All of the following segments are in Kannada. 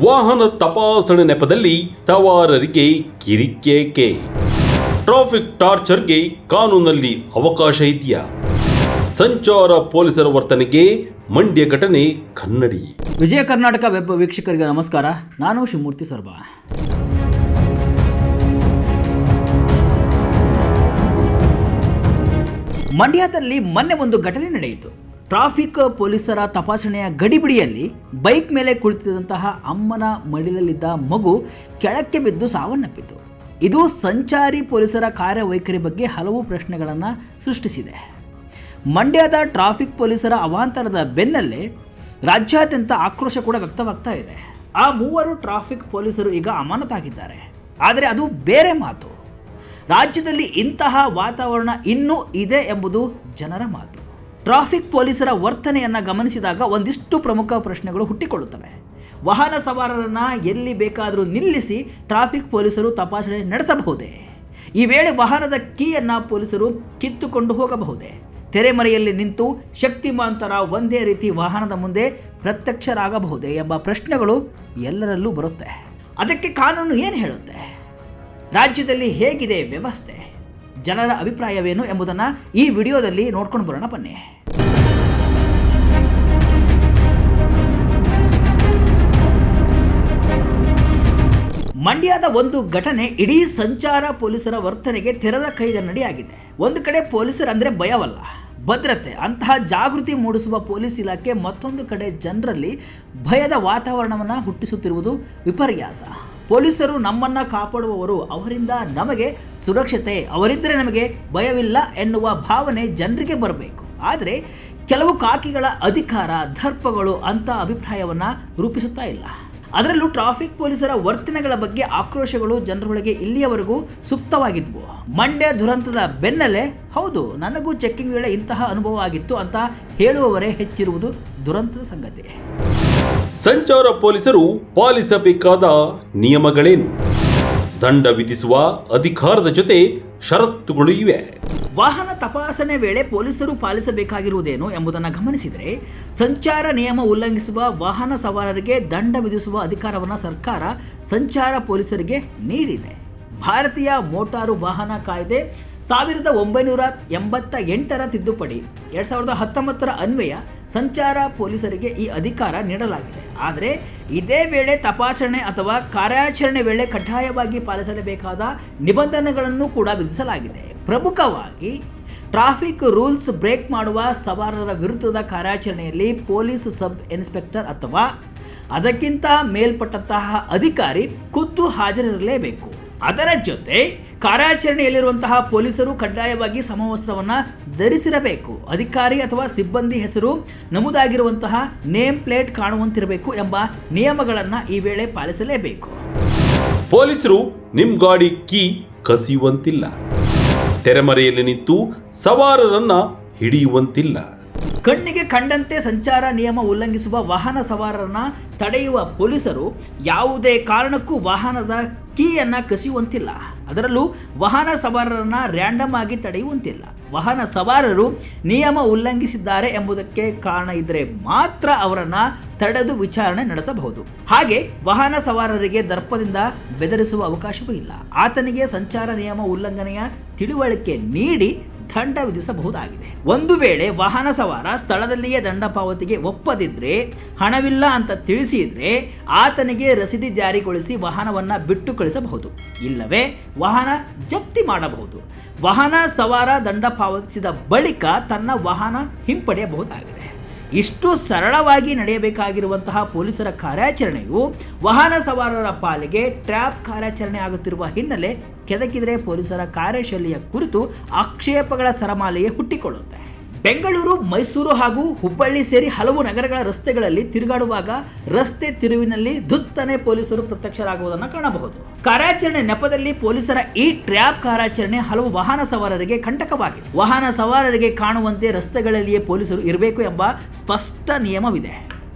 ವಾಹನ ತಪಾಸಣೆ ನೆಪದಲ್ಲಿ ಸವಾರರಿಗೆ ಕಿರಿಕೇಕೆ. ಟ್ರಾಫಿಕ್ ಟಾರ್ಚರ್ಗೆ ಕಾನೂನಲ್ಲಿ ಅವಕಾಶ ಇದೆಯಾ? ಸಂಚಾರ ಪೊಲೀಸರ ವರ್ತನೆಗೆ ಮಂಡ್ಯ ಘಟನೆ ಕನ್ನಡಿ. ವಿಜಯ ಕರ್ನಾಟಕ ವೆಬ್ ವೀಕ್ಷಕರಿಗೆ ನಮಸ್ಕಾರ. ನಾನು ಶಿವಮೂರ್ತಿ ಸರ್ಬಾ. ಮಂಡ್ಯದಲ್ಲಿ ಮೊನ್ನೆ ಒಂದು ಘಟನೆ ನಡೆಯಿತು. ಟ್ರಾಫಿಕ್ ಪೊಲೀಸರ ತಪಾಸಣೆಯ ಗಡಿಬಿಡಿಯಲ್ಲಿ ಬೈಕ್ ಮೇಲೆ ಕುಳಿತಿದ್ದಂತಹ ಅಮ್ಮನ ಮಡಿಲಲ್ಲಿದ್ದ ಮಗು ಕೆಳಕ್ಕೆ ಬಿದ್ದು ಸಾವನ್ನಪ್ಪಿತು. ಇದು ಸಂಚಾರಿ ಪೊಲೀಸರ ಕಾರ್ಯವೈಖರಿ ಬಗ್ಗೆ ಹಲವು ಪ್ರಶ್ನೆಗಳನ್ನು ಸೃಷ್ಟಿಸಿದೆ. ಮಂಡ್ಯದ ಟ್ರಾಫಿಕ್ ಪೊಲೀಸರ ಅವಾಂತರದ ಬೆನ್ನಲ್ಲೇ ರಾಜ್ಯಾದ್ಯಂತ ಆಕ್ರೋಶ ಕೂಡ ವ್ಯಕ್ತವಾಗ್ತಾ ಇದೆ. ಆ ಮೂವರು ಟ್ರಾಫಿಕ್ ಪೊಲೀಸರು ಈಗ ಅಮಾನತಾಗಿದ್ದಾರೆ. ಆದರೆ ಅದು ಬೇರೆ ಮಾತು. ರಾಜ್ಯದಲ್ಲಿ ಇಂತಹ ವಾತಾವರಣ ಇನ್ನೂ ಇದೆ ಎಂಬುದು ಜನರ ಮಾತು. ಟ್ರಾಫಿಕ್ ಪೊಲೀಸರ ವರ್ತನೆಯನ್ನು ಗಮನಿಸಿದಾಗ ಒಂದಿಷ್ಟು ಪ್ರಮುಖ ಪ್ರಶ್ನೆಗಳು ಹುಟ್ಟಿಕೊಳ್ಳುತ್ತವೆ. ವಾಹನ ಸವಾರರನ್ನು ಎಲ್ಲಿ ಬೇಕಾದರೂ ನಿಲ್ಲಿಸಿ ಟ್ರಾಫಿಕ್ ಪೊಲೀಸರು ತಪಾಸಣೆ ನಡೆಸಬಹುದೇ? ಈ ವೇಳೆ ವಾಹನದ ಕೀಯನ್ನು ಪೊಲೀಸರು ಕಿತ್ತುಕೊಂಡು ಹೋಗಬಹುದೇ? ತೆರೆಮರೆಯಲ್ಲಿ ನಿಂತು ಶಕ್ತಿಮಾಂತರ ಒಂದೇ ರೀತಿ ವಾಹನದ ಮುಂದೆ ಪ್ರತ್ಯಕ್ಷರಾಗಬಹುದೇ ಎಂಬ ಪ್ರಶ್ನೆಗಳು ಎಲ್ಲರಲ್ಲೂ ಬರುತ್ತೆ. ಅದಕ್ಕೆ ಕಾನೂನು ಏನು ಹೇಳುತ್ತೆ? ರಾಜ್ಯದಲ್ಲಿ ಹೇಗಿದೆ ವ್ಯವಸ್ಥೆ? ಜನರ ಅಭಿಪ್ರಾಯವೇನು ಎಂಬುದನ್ನು ಈ ವಿಡಿಯೋದಲ್ಲಿ ನೋಡ್ಕೊಂಡು ಬರೋಣ ಬನ್ನಿ. ಮಂಡ್ಯದ ಒಂದು ಘಟನೆ ಇಡೀ ಸಂಚಾರ ಪೊಲೀಸರ ವರ್ತನೆಗೆ ತೆರೆದ ಕೈಗನ್ನಡಿಯಾಗಿದೆ. ಒಂದು ಕಡೆ ಪೊಲೀಸರಂದ್ರೆ ಭಯವಲ್ಲ, ಭದ್ರತೆ, ಅಂತಹ ಜಾಗೃತಿ ಮೂಡಿಸುವ ಪೊಲೀಸ್ ಇಲಾಖೆ ಮತ್ತೊಂದು ಕಡೆ ಜನರಲ್ಲಿ ಭಯದ ವಾತಾವರಣವನ್ನು ಹುಟ್ಟಿಸುತ್ತಿರುವುದು ವಿಪರ್ಯಾಸ. ಪೊಲೀಸರು ನಮ್ಮನ್ನು ಕಾಪಾಡುವವರು, ಅವರಿಂದ ನಮಗೆ ಸುರಕ್ಷತೆ, ಅವರಿದ್ದರೆ ನಮಗೆ ಭಯವಿಲ್ಲ ಎನ್ನುವ ಭಾವನೆ ಜನರಿಗೆ ಬರಬೇಕು. ಆದರೆ ಕೆಲವು ಕಾಕಿಗಳ ಅಧಿಕಾರ, ದರ್ಪಗಳು ಅಂಥ ಅಭಿಪ್ರಾಯವನ್ನು ರೂಪಿಸುತ್ತಾ ಇಲ್ಲ. ಅದರಲ್ಲೂ ಟ್ರಾಫಿಕ್ ಪೊಲೀಸರ ವರ್ತನೆಗಳ ಬಗ್ಗೆ ಆಕ್ರೋಶಗಳು ಜನರೊಳಗೆ ಇಲ್ಲಿಯವರೆಗೂ ಸುಪ್ತವಾಗಿದ್ವು. ಮಂಡ್ಯ ದುರಂತದ ಬೆನ್ನಲ್ಲೇ ಹೌದು, ನನಗೂ ಚೆಕ್ಕಿಂಗ್ ವೇಳೆ ಇಂತಹ ಅನುಭವ ಆಗಿತ್ತು ಅಂತ ಹೇಳುವವರೇ ಹೆಚ್ಚಿರುವುದು ದುರಂತದ ಸಂಗತಿ. ಸಂಚಾರ ಪೊಲೀಸರು ಪಾಲಿಸಬೇಕಾದ ನಿಯಮಗಳೇನು? ದಂಡ ವಿಧಿಸುವ ಅಧಿಕಾರದ ಜೊತೆ ಷರತ್ತುಗಳು ಇವೆ. ವಾಹನ ತಪಾಸಣೆ ವೇಳೆ ಪೊಲೀಸರು ಪಾಲಿಸಬೇಕಾಗಿರುವುದೇನು ಎಂಬುದನ್ನು ಗಮನಿಸಿದರೆ, ಸಂಚಾರ ನಿಯಮ ಉಲ್ಲಂಘಿಸುವ ವಾಹನ ಸವಾರರಿಗೆ ದಂಡ ವಿಧಿಸುವ ಅಧಿಕಾರವನ್ನು ಸರ್ಕಾರ ಸಂಚಾರ ಪೊಲೀಸರಿಗೆ ನೀಡಿದೆ. ಭಾರತೀಯ ಮೋಟಾರು ವಾಹನ ಕಾಯ್ದೆ 1988ರ ತಿದ್ದುಪಡಿ 2019ರ ಅನ್ವಯ ಸಂಚಾರ ಪೊಲೀಸರಿಗೆ ಈ ಅಧಿಕಾರ ನೀಡಲಾಗಿದೆ. ಆದರೆ ಇದೇ ವೇಳೆ ತಪಾಸಣೆ ಅಥವಾ ಕಾರ್ಯಾಚರಣೆ ವೇಳೆ ಕಡ್ಡಾಯವಾಗಿ ಪಾಲಿಸಲೇಬೇಕಾದ ನಿಬಂಧನೆಗಳನ್ನು ಕೂಡ ವಿಧಿಸಲಾಗಿದೆ. ಪ್ರಮುಖವಾಗಿ ಟ್ರಾಫಿಕ್ ರೂಲ್ಸ್ ಬ್ರೇಕ್ ಮಾಡುವ ಸವಾರರ ವಿರುದ್ಧದ ಕಾರ್ಯಾಚರಣೆಯಲ್ಲಿ ಪೊಲೀಸ್ ಸಬ್ ಇನ್ಸ್ಪೆಕ್ಟರ್ ಅಥವಾ ಅದಕ್ಕಿಂತ ಮೇಲ್ಪಟ್ಟಂತಹ ಅಧಿಕಾರಿ ಖುದ್ದು ಹಾಜರಿರಲೇಬೇಕು. ಅದರ ಜೊತೆ ಕಾರ್ಯಾಚರಣೆಯಲ್ಲಿರುವಂತಹ ಪೊಲೀಸರು ಕಡ್ಡಾಯವಾಗಿ ಸಮವಸ್ತ್ರವನ್ನು ಧರಿಸಿರಬೇಕು. ಅಧಿಕಾರಿ ಅಥವಾ ಸಿಬ್ಬಂದಿ ಹೆಸರು ನಮೂದಾಗಿರುವಂತಹ ನೇಮ್ ಪ್ಲೇಟ್ ಕಾಣುವಂತಿರಬೇಕು ಎಂಬ ನಿಯಮಗಳನ್ನು ಈ ವೇಳೆ ಪಾಲಿಸಲೇಬೇಕು. ಪೊಲೀಸರು ನಿಮ್ಮ ಗಾಡಿ ಕೀ ಕಸಿಯುವಂತಿಲ್ಲ. ತೆರೆಮರೆಯಲ್ಲಿ ನಿಂತು ಸವಾರರನ್ನ ಹಿಡಿಯುವಂತಿಲ್ಲ. ಕಣ್ಣಿಗೆ ಕಂಡಂತೆ ಸಂಚಾರ ನಿಯಮ ಉಲ್ಲಂಘಿಸುವ ವಾಹನ ಸವಾರರನ್ನ ತಡೆಯುವ ಪೊಲೀಸರು ಯಾವುದೇ ಕಾರಣಕ್ಕೂ ವಾಹನದ ಕೀಯನ್ನು ಕಸಿಯುವಂತಿಲ್ಲ. ಅದರಲ್ಲೂ ವಾಹನ ಸವಾರರನ್ನ ರ್ಯಾಂಡಮ್ ಆಗಿ ತಡೆಯುವಂತಿಲ್ಲ. ವಾಹನ ಸವಾರರು ನಿಯಮ ಉಲ್ಲಂಘಿಸಿದ್ದಾರೆ ಎಂಬುದಕ್ಕೆ ಕಾರಣ ಇದ್ದರೆ ಮಾತ್ರ ಅವರನ್ನು ತಡೆದು ವಿಚಾರಣೆ ನಡೆಸಬಹುದು. ಹಾಗೆ ವಾಹನ ಸವಾರರಿಗೆ ದರ್ಪದಿಂದ ಬೆದರಿಸುವ ಅವಕಾಶವೂ ಇಲ್ಲ. ಆತನಿಗೆ ಸಂಚಾರ ನಿಯಮ ಉಲ್ಲಂಘನೆಯ ತಿಳುವಳಿಕೆ ನೀಡಿ ದಂಡ ವಿಧಿಸಬಹುದಾಗಿದೆ. ಒಂದು ವೇಳೆ ವಾಹನ ಸವಾರ ಸ್ಥಳದಲ್ಲಿಯೇ ದಂಡ ಪಾವತಿಗೆ ಒಪ್ಪದಿದ್ರೆ, ಹಣವಿಲ್ಲ ಅಂತ ತಿಳಿಸಿದ್ರೆ ಆತನಿಗೆ ರಸೀದಿ ಜಾರಿಗೊಳಿಸಿ ವಾಹನವನ್ನು ಬಿಟ್ಟು ಕಳಿಸಬಹುದು, ಇಲ್ಲವೇ ವಾಹನ ಜಪ್ತಿ ಮಾಡಬಹುದು. ವಾಹನ ಸವಾರ ದಂಡ ಪಾವತಿಸಿದ ಬಳಿಕ ತನ್ನ ವಾಹನ ಹಿಂಪಡೆಯಬಹುದಾಗಿದೆ. ಇಷ್ಟು ಸರಳವಾಗಿ ನಡೆಯಬೇಕಾಗಿರುವಂತಹ ಪೊಲೀಸರ ಕಾರ್ಯಾಚರಣೆಯು ವಾಹನ ಸವಾರರ ಪಾಲಿಗೆ ಟ್ರ್ಯಾಪ್ ಕಾರ್ಯಾಚರಣೆ ಆಗುತ್ತಿರುವ ಹಿನ್ನೆಲೆ ಕೆದಕಿದರೆ ಪೊಲೀಸರ ಕಾರ್ಯಶೈಲಿಯ ಕುರಿತು ಆಕ್ಷೇಪಗಳ ಸರಮಾಲೆಯೇ ಹುಟ್ಟಿಕೊಳ್ಳುತ್ತೆ. ಬೆಂಗಳೂರು, ಮೈಸೂರು ಹಾಗೂ ಹುಬ್ಬಳ್ಳಿ ಸೇರಿ ಹಲವು ನಗರಗಳ ರಸ್ತೆಗಳಲ್ಲಿ ತಿರುಗಾಡುವಾಗ ರಸ್ತೆ ತಿರುವಿನಲ್ಲಿ ಧುತ್ತನೆ ಪೊಲೀಸರು ಪ್ರತ್ಯಕ್ಷರಾಗುವುದನ್ನು ಕಾಣಬಹುದು. ಕಾರ್ಯಾಚರಣೆ ನೆಪದಲ್ಲಿ ಪೊಲೀಸರ ಈ ಟ್ರ್ಯಾಪ್ ಕಾರ್ಯಾಚರಣೆ ಹಲವು ವಾಹನ ಸವಾರರಿಗೆ ಕಂಟಕವಾಗಿದೆ. ವಾಹನ ಸವಾರರಿಗೆ ಕಾಣುವಂತೆ ರಸ್ತೆಗಳಲ್ಲಿಯೇ ಪೊಲೀಸರು ಇರಬೇಕು ಎಂಬ ಸ್ಪಷ್ಟ ನಿಯಮವಿದೆ.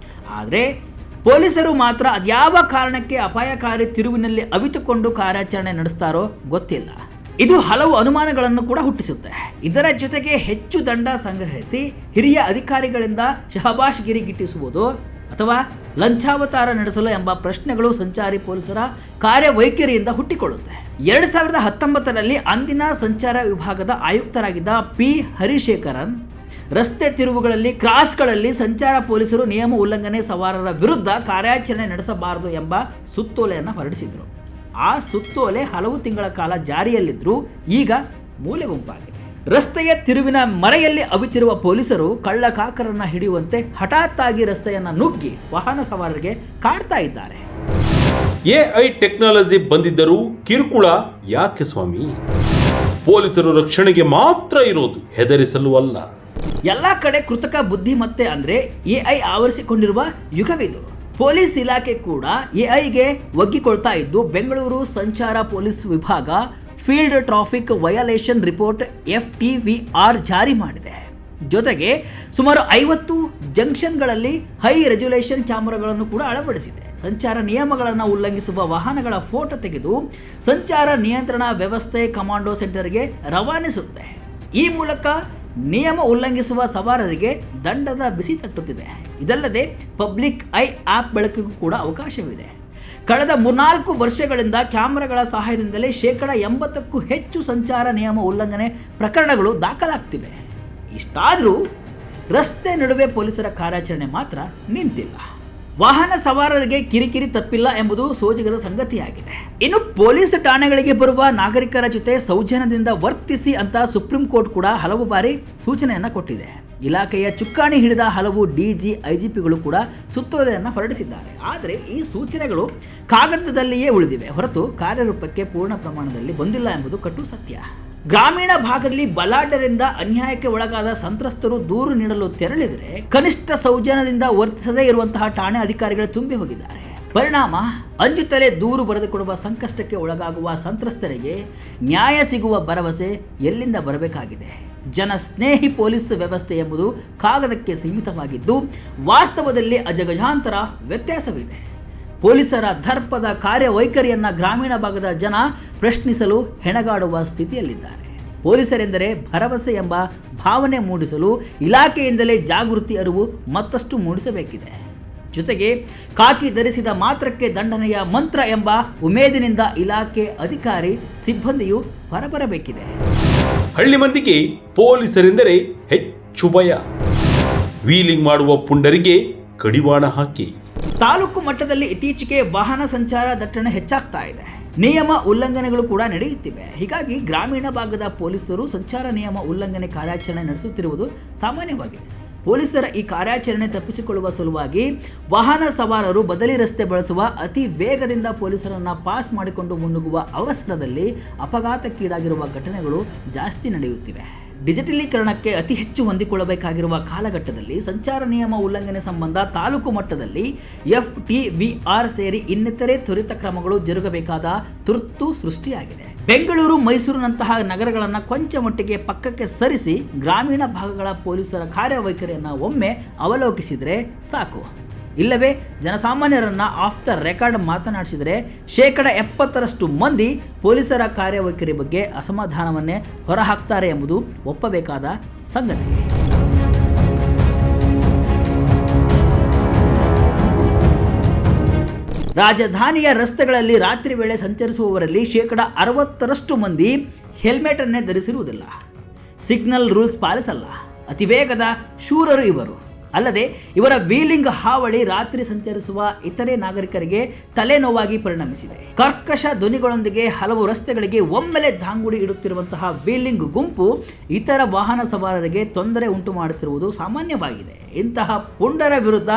ಆದರೆ ಪೊಲೀಸರು ಮಾತ್ರ ಅದ್ಯಾವ ಕಾರಣಕ್ಕೆ ಅಪಾಯಕಾರಿ ತಿರುವಿನಲ್ಲಿ ಅವಿತುಕೊಂಡು ಕಾರ್ಯಾಚರಣೆ ನಡೆಸ್ತಾರೋ ಗೊತ್ತಿಲ್ಲ. ಇದು ಹಲವು ಅನುಮಾನಗಳನ್ನು ಕೂಡ ಹುಟ್ಟಿಸುತ್ತೆ. ಇದರ ಜೊತೆಗೆ ಹೆಚ್ಚು ದಂಡ ಸಂಗ್ರಹಿಸಿ ಹಿರಿಯ ಅಧಿಕಾರಿಗಳಿಂದ ಶಹಬಾಷ್ಗಿರಿ ಗಿಟ್ಟಿಸುವುದು, ಅಥವಾ ಲಂಚಾವತಾರ ನಡೆಸಲು ಎಂಬ ಪ್ರಶ್ನೆಗಳು ಸಂಚಾರಿ ಪೊಲೀಸರ ಕಾರ್ಯವೈಖರಿಯಿಂದ ಹುಟ್ಟಿಕೊಳ್ಳುತ್ತೆ. 2019ರಲ್ಲಿ ಅಂದಿನ ಸಂಚಾರ ವಿಭಾಗದ ಆಯುಕ್ತರಾಗಿದ್ದ ಪಿ ಹರಿಶೇಖರನ್ ರಸ್ತೆ ತಿರುವುಗಳಲ್ಲಿ, ಕ್ರಾಸ್ಗಳಲ್ಲಿ ಸಂಚಾರ ಪೊಲೀಸರು ನಿಯಮ ಉಲ್ಲಂಘನೆ ಸವಾರರ ವಿರುದ್ಧ ಕಾರ್ಯಾಚರಣೆ ನಡೆಸಬಾರದು ಎಂಬ ಸುತ್ತೋಲೆಯನ್ನು ಹೊರಡಿಸಿದರು. ಆ ಸುತ್ತೋಲೆ ಹಲವು ತಿಂಗಳ ಕಾಲ ಜಾರಿಯಲ್ಲಿದ್ದರೂ ಈಗ ಮೂಲೆಗುಂಪಾಗಿದೆ. ರಸ್ತೆಯ ತಿರುವಿನ ಮರೆಯಲ್ಲಿ ಅವಿತಿರುವ ಪೊಲೀಸರು ಕಳ್ಳಕಾಕರನ್ನ ಹಿಡಿಯುವಂತೆ ಹಠಾತ್ತಾಗಿ ರಸ್ತೆಯನ್ನು ನುಗ್ಗಿ ವಾಹನ ಸವಾರರಿಗೆ ಕಾಡ್ತಾ ಇದ್ದಾರೆ. ಎಐ ಟೆಕ್ನಾಲಜಿ ಬಂದಿದ್ದರೂ ಕಿರುಕುಳ ಯಾಕೆ ಸ್ವಾಮಿ? ಪೊಲೀಸರು ರಕ್ಷಣೆಗೆ ಮಾತ್ರ ಇರೋದು, ಹೆದರಿಸಲು ಅಲ್ಲ. ಎಲ್ಲ ಕಡೆ ಕೃತಕ ಬುದ್ಧಿಮತ್ತೆ ಅಂದ್ರೆ ಎಐ ಆವರಿಸಿಕೊಂಡಿರುವ ಯುಗವಿದು. ಪೊಲೀಸ್ ಇಲಾಖೆ ಕೂಡ ಎಐಗೆ ಒಗ್ಗಿಕೊಳ್ತಾ ಇದ್ದು, ಬೆಂಗಳೂರು ಸಂಚಾರ ಪೊಲೀಸ್ ವಿಭಾಗ field traffic violation report FTVR ಜಾರಿ ಮಾಡಿದೆ. ಜೊತೆಗೆ ಸುಮಾರು 50 ಜಂಕ್ಷನ್ಗಳಲ್ಲಿ ಹೈ ರೆಸಲ್ಯೂಷನ್ ಕ್ಯಾಮೆರಾಗಳನ್ನು ಕೂಡ ಅಳವಡಿಸಿದೆ. ಸಂಚಾರ ನಿಯಮಗಳನ್ನು ಉಲ್ಲಂಘಿಸುವ ವಾಹನಗಳ ಫೋಟೋ ತೆಗೆದು ಸಂಚಾರ ನಿಯಂತ್ರಣ ವ್ಯವಸ್ಥೆ ಕಮಾಂಡೋ ಸೆಂಟರ್ಗೆ ರವಾನಿಸುತ್ತೆ. ಈ ಮೂಲಕ ನಿಯಮ ಉಲ್ಲಂಘಿಸುವ ಸವಾರರಿಗೆ ದಂಡದ ಬಿಸಿ ತಟ್ಟುತ್ತಿದೆ. ಇದಲ್ಲದೆ ಪಬ್ಲಿಕ್ ಐ ಆ್ಯಪ್ ಬಳಕೆಗೂ ಕೂಡ ಅವಕಾಶವಿದೆ. ಕಳೆದ 3-4 ವರ್ಷಗಳಿಂದ ಕ್ಯಾಮೆರಾಗಳ ಸಹಾಯದಿಂದಲೇ 80%ಕ್ಕೂ ಹೆಚ್ಚು ಸಂಚಾರ ನಿಯಮ ಉಲ್ಲಂಘನೆ ಪ್ರಕರಣಗಳು ದಾಖಲಾಗ್ತಿವೆ. ಇಷ್ಟಾದರೂ ರಸ್ತೆ ನಡುವೆ ಪೊಲೀಸರ ಕಾರ್ಯಾಚರಣೆ ಮಾತ್ರ ನಿಂತಿಲ್ಲ. ವಾಹನ ಸವಾರರಿಗೆ ಕಿರಿಕಿರಿ ತಪ್ಪಿಲ್ಲ ಎಂಬುದು ಸೋಜಿಗದ ಸಂಗತಿಯಾಗಿದೆ. ಇನ್ನು ಪೊಲೀಸ್ ಠಾಣೆಗಳಿಗೆ ಬರುವ ನಾಗರಿಕರ ಜೊತೆ ಸೌಜನ್ಯದಿಂದ ವರ್ತಿಸಿ ಅಂತ ಸುಪ್ರೀಂ ಕೋರ್ಟ್ ಕೂಡ ಹಲವು ಬಾರಿ ಸೂಚನೆಯನ್ನು ಕೊಟ್ಟಿದೆ. ಇಲಾಖೆಯ ಚುಕ್ಕಾಣಿ ಹಿಡಿದ ಹಲವು DG IGPಗಳು ಕೂಡ ಸುತ್ತೋಲೆಯನ್ನು ಹೊರಡಿಸಿದ್ದಾರೆ. ಆದರೆ ಈ ಸೂಚನೆಗಳು ಕಾಗದದಲ್ಲಿಯೇ ಉಳಿದಿವೆ ಹೊರತು ಕಾರ್ಯರೂಪಕ್ಕೆ ಪೂರ್ಣ ಪ್ರಮಾಣದಲ್ಲಿ ಬಂದಿಲ್ಲ ಎಂಬುದು ಕಟು ಸತ್ಯ. ಗ್ರಾಮೀಣ ಭಾಗದಲ್ಲಿ ಬಲಾಢ್ಯರಿಂದ ಅನ್ಯಾಯಕ್ಕೆ ಒಳಗಾದ ಸಂತ್ರಸ್ತರು ದೂರು ನೀಡಲು ತೆರಳಿದರೆ ಕನಿಷ್ಠ ಸೌಜನ್ಯದಿಂದ ವರ್ತಿಸದೇ ಇರುವಂತಹ ಠಾಣೆ ಅಧಿಕಾರಿಗಳು ತುಂಬಿ ಹೋಗಿದ್ದಾರೆ. ಪರಿಣಾಮ ಅಂಜುತ್ತಲೇ ದೂರು ಬರೆದುಕೊಡುವ ಸಂಕಷ್ಟಕ್ಕೆ ಒಳಗಾಗುವ ಸಂತ್ರಸ್ತರಿಗೆ ನ್ಯಾಯ ಸಿಗುವ ಭರವಸೆ ಎಲ್ಲಿಂದ ಬರಬೇಕಾಗಿದೆ? ಜನಸ್ನೇಹಿ ಪೊಲೀಸ್ ವ್ಯವಸ್ಥೆ ಎಂಬುದು ಕಾಗದಕ್ಕೆ ಸೀಮಿತವಾಗಿದ್ದು, ವಾಸ್ತವದಲ್ಲಿ ಅಜಗಜಾಂತರ ವ್ಯತ್ಯಾಸವಿದೆ. ಪೊಲೀಸರ ದರ್ಪದ ಕಾರ್ಯವೈಖರಿಯನ್ನು ಗ್ರಾಮೀಣ ಭಾಗದ ಜನ ಪ್ರಶ್ನಿಸಲು ಹೆಣಗಾಡುವ ಸ್ಥಿತಿಯಲ್ಲಿದ್ದಾರೆ. ಪೊಲೀಸರೆಂದರೆ ಭರವಸೆ ಎಂಬ ಭಾವನೆ ಮೂಡಿಸಲು ಇಲಾಖೆಯಿಂದಲೇ ಜಾಗೃತಿ ಅರಿವು ಮತ್ತಷ್ಟು ಮೂಡಿಸಬೇಕಿದೆ. ಜೊತೆಗೆ ಕಾಕಿ ಧರಿಸಿದ ಮಾತ್ರಕ್ಕೆ ದಂಡನೆಯ ಮಂತ್ರ ಎಂಬ ಉಮೇದಿನಿಂದ ಇಲಾಖೆ ಅಧಿಕಾರಿ ಸಿಬ್ಬಂದಿಯು ಹೊರಬರಬೇಕಿದೆ. ಹಳ್ಳಿ ಮಂದಿಗೆ ಪೊಲೀಸರೆಂದರೆ ಹೆಚ್ಚು ಭಯ. ವೀಲಿಂಗ್ ಮಾಡುವ ಪುಂಡರಿಗೆ ಕಡಿವಾಣ ಹಾಕಿ. ತಾಲೂಕು ಮಟ್ಟದಲ್ಲಿ ಇತ್ತೀಚೆಗೆ ವಾಹನ ಸಂಚಾರ ದಟ್ಟಣೆ ಹೆಚ್ಚಾಗ್ತಾ ಇದೆ. ನಿಯಮ ಉಲ್ಲಂಘನೆಗಳು ಕೂಡ ನಡೆಯುತ್ತಿವೆ. ಹೀಗಾಗಿ ಗ್ರಾಮೀಣ ಭಾಗದ ಪೊಲೀಸರು ಸಂಚಾರ ನಿಯಮ ಉಲ್ಲಂಘನೆ ಕಾರ್ಯಾಚರಣೆ ನಡೆಸುತ್ತಿರುವುದು ಸಾಮಾನ್ಯವಾಗಿದೆ. ಪೊಲೀಸರ ಈ ಕಾರ್ಯಾಚರಣೆ ತಪ್ಪಿಸಿಕೊಳ್ಳುವ ಸಲುವಾಗಿ ವಾಹನ ಸವಾರರು ಬದಲಿ ರಸ್ತೆ ಬಳಸುವ, ಅತಿ ವೇಗದಿಂದ ಪೊಲೀಸರನ್ನು ಪಾಸ್ ಮಾಡಿಕೊಂಡು ಮುನ್ನುಗ್ಗುವ ಅವಸರದಲ್ಲಿ ಅಪಘಾತಕ್ಕೀಡಾಗಿರುವ ಘಟನೆಗಳು ಜಾಸ್ತಿ ನಡೆಯುತ್ತಿವೆ. ಡಿಜಿಟಲೀಕರಣಕ್ಕೆ ಅತಿ ಹೆಚ್ಚು ಹೊಂದಿಕೊಳ್ಳಬೇಕಾಗಿರುವ ಕಾಲಘಟ್ಟದಲ್ಲಿ ಸಂಚಾರ ನಿಯಮ ಉಲ್ಲಂಘನೆ ಸಂಬಂಧ ತಾಲೂಕು ಮಟ್ಟದಲ್ಲಿ FTVR ಸೇರಿ ಇನ್ನಿತರೆ ತ್ವರಿತ ಕ್ರಮಗಳು ಜರುಗಬೇಕಾದ ತುರ್ತು ಸೃಷ್ಟಿಯಾಗಿದೆ. ಬೆಂಗಳೂರು, ಮೈಸೂರಿನಂತಹ ನಗರಗಳನ್ನು ಕೊಂಚ ಮಟ್ಟಿಗೆ ಪಕ್ಕಕ್ಕೆ ಸರಿಸಿ ಗ್ರಾಮೀಣ ಭಾಗಗಳ ಪೊಲೀಸರ ಕಾರ್ಯವೈಖರಿಯನ್ನು ಒಮ್ಮೆ ಅವಲೋಕಿಸಿದರೆ ಸಾಕು. ಇಲ್ಲವೇ ಜನಸಾಮಾನ್ಯರನ್ನು ಆಫ್ ದ ರೆಕಾರ್ಡ್ ಮಾತನಾಡಿಸಿದರೆ 70% ಮಂದಿ ಪೊಲೀಸರ ಕಾರ್ಯವೈಖರಿ ಬಗ್ಗೆ ಅಸಮಾಧಾನವನ್ನೇ ಹೊರಹಾಕ್ತಾರೆ ಎಂಬುದು ಒಪ್ಪಬೇಕಾದ ಸಂಗತಿ. ರಾಜಧಾನಿಯ ರಸ್ತೆಗಳಲ್ಲಿ ರಾತ್ರಿ ವೇಳೆ ಸಂಚರಿಸುವವರಲ್ಲಿ 60% ಮಂದಿ ಹೆಲ್ಮೆಟ್ ಅನ್ನೇ ಧರಿಸಿರುವುದಿಲ್ಲ. Signal rules ಪಾಲಿಸಲ್ಲ. ಅತಿ ವೇಗದ ಶೂರರು ಇವರು. ಅಲ್ಲದೆ ಇವರ ವೀಲಿಂಗ್ ಹಾವಳಿ ರಾತ್ರಿ ಸಂಚರಿಸುವ ಇತರೆ ನಾಗರಿಕರಿಗೆ ತಲೆನೋವಾಗಿ ಪರಿಣಮಿಸಿದೆ. ಕರ್ಕಶ ಧ್ವನಿಗಳೊಂದಿಗೆ ಹಲವು ರಸ್ತೆಗಳಿಗೆ ಒಮ್ಮೆಲೆ ದಾಂಗುಡಿ ಇಡುತ್ತಿರುವಂತಹ ವೀಲಿಂಗ್ ಗುಂಪು ಇತರ ವಾಹನ ಸವಾರರಿಗೆ ತೊಂದರೆ ಉಂಟು ಮಾಡುತ್ತಿರುವುದು ಸಾಮಾನ್ಯವಾಗಿದೆ. ಇಂತಹ ಪುಂಡರ ವಿರುದ್ಧ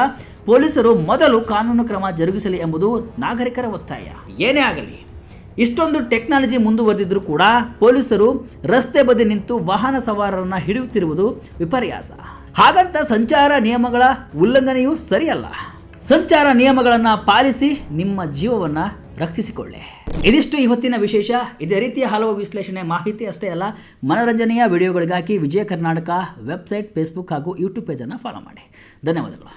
ಪೊಲೀಸರು ಮೊದಲು ಕಾನೂನು ಕ್ರಮ ಜರುಗಿಸಲಿ ಎಂಬುದು ನಾಗರಿಕರ ಒತ್ತಾಯ. ಏನೇ ಆಗಲಿ, ಇಷ್ಟೊಂದು ಟೆಕ್ನಾಲಜಿ ಮುಂದುವರೆದಿದ್ರೂ ಕೂಡ ಪೊಲೀಸರು ರಸ್ತೆ ಬದಿ ನಿಂತು ವಾಹನ ಸವಾರರನ್ನು ಹಿಡಿಯುತ್ತಿರುವುದು ವಿಪರ್ಯಾಸ. ಹಾಗಂತ ಸಂಚಾರ ನಿಯಮಗಳ ಉಲ್ಲಂಘನೆಯೂ ಸರಿಯಲ್ಲ. ಸಂಚಾರ ನಿಯಮಗಳನ್ನು ಪಾಲಿಸಿ ನಿಮ್ಮ ಜೀವವನ್ನು ರಕ್ಷಿಸಿಕೊಳ್ಳಿ. ಇದಿಷ್ಟು ಇವತ್ತಿನ ವಿಶೇಷ. ಇದೇ ರೀತಿಯ ಹಲವು ವಿಶ್ಲೇಷಣೆ, ಮಾಹಿತಿ ಅಷ್ಟೇ ಅಲ್ಲ, ಮನೋರಂಜನೆಯ ವಿಡಿಯೋಗಳಿಗಾಗಿ ವಿಜಯ ಕರ್ನಾಟಕ ವೆಬ್ಸೈಟ್, ಫೇಸ್ಬುಕ್ ಹಾಗೂ ಯೂಟ್ಯೂಬ್ ಪೇಜನ್ನು ಫಾಲೋ ಮಾಡಿ. ಧನ್ಯವಾದಗಳು.